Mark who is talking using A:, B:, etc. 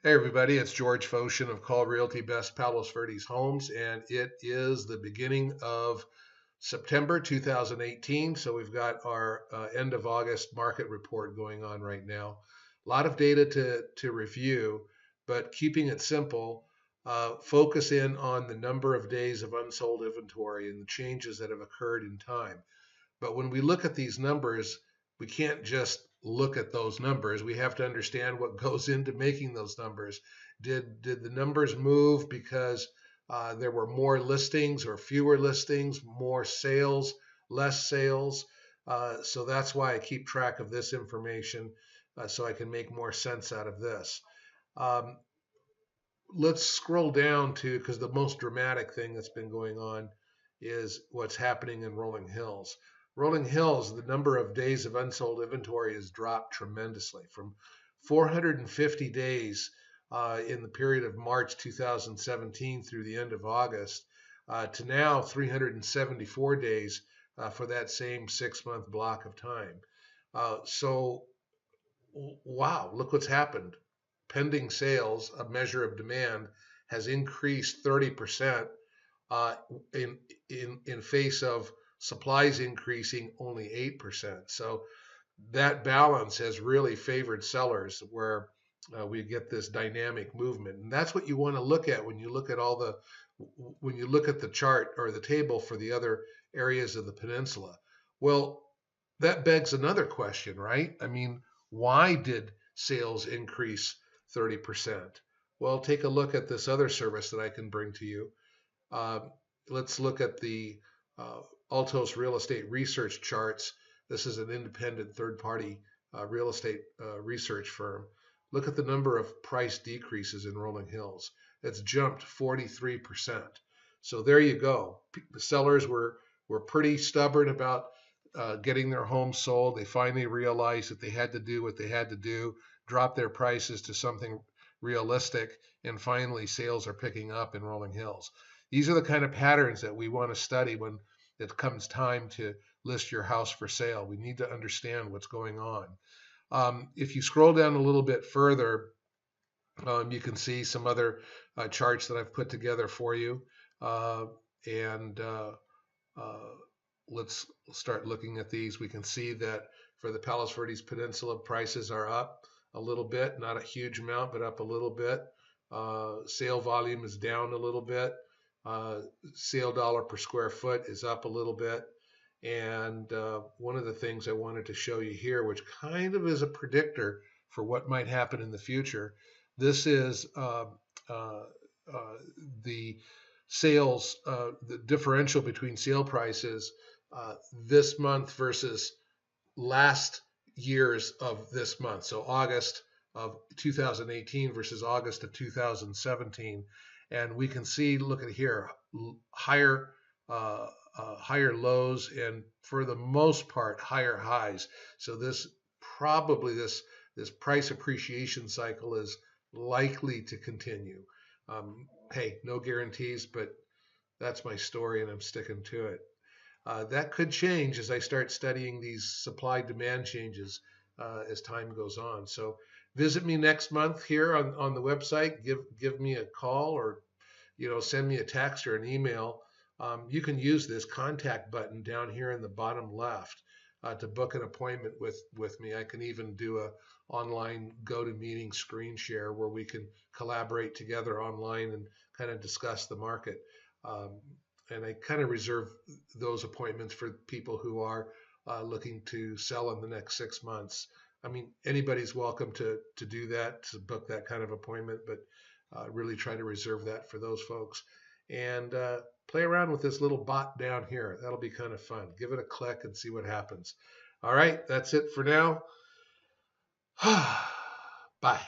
A: Hey everybody, it's George Foshin of Call Realty Best Palos Verdes Homes, and it is the beginning of September 2018. So we've got our end of August market report going on right now. A lot of data to review, but keeping it simple, focus in on the number of days of unsold inventory and the changes that have occurred in time. But when we look at these numbers, we can't just look at those numbers. We have to understand what goes into making those numbers. Did the numbers move because there were more listings or fewer listings, more sales, less sales? So that's why I keep track of this information so I can make more sense out of this. Um, let's scroll down to, because the most dramatic thing that's been going on is what's happening in Rolling Hills. Rolling Hills, the number of days of unsold inventory has dropped tremendously from 450 days in the period of March 2017 through the end of August to now 374 days for that same 6-month block of time. So, wow, look what's happened. Pending sales, a measure of demand, has increased 30% uh, in face of supplies increasing only 8%. So that balance has really favored sellers, where we get this dynamic movement, and that's what you want to look at when you look at the chart or the table for the other areas of the peninsula. Well, that begs another question, right? I mean, why did sales increase 30%? Well, take a look at this other service that I can bring to you. Uh, let's look at the Altos real estate research charts. This is an independent third-party real estate research firm. Look at the number of price decreases in Rolling Hills. It's jumped 43%. So there you go. The sellers were pretty stubborn about getting their homes sold. They finally realized that they had to do what they had to do, drop their prices to something realistic, and finally sales are picking up in Rolling Hills. These are the kind of patterns that we want to study when it comes time to list your house for sale. We need to understand what's going on. If you scroll down a little bit further, you can see some other charts that I've put together for you. And let's start looking at these. We can see that for the Palos Verdes Peninsula, prices are up a little bit, not a huge amount, but up a little bit. Sale volume is down a little bit. Sale dollar per square foot is up a little bit. And one of the things I wanted to show you here, which kind of is a predictor for what might happen in the future, this is the sales, the differential between sale prices this month versus last year's of this month. So August of 2018 versus August of 2017. And we can see, look at here, higher higher lows, and for the most part higher highs. So this price appreciation cycle is likely to continue. Hey, no guarantees, but that's my story and I'm sticking to it. That could change as I start studying these supply demand changes as time goes on. So visit me next month here on the website. Give me a call, or send me a text or an email. You can use this contact button down here in the bottom left to book an appointment with me. I can even do a online GoToMeeting screen share where we can collaborate together online and kind of discuss the market. And I kind of reserve those appointments for people who are looking to sell in the next 6 months. I mean, anybody's welcome to do that, to book that kind of appointment, but really try to reserve that for those folks. And play around with this little bot down here. That'll be kind of fun. Give it a click and see what happens. All right, that's it for now. Bye.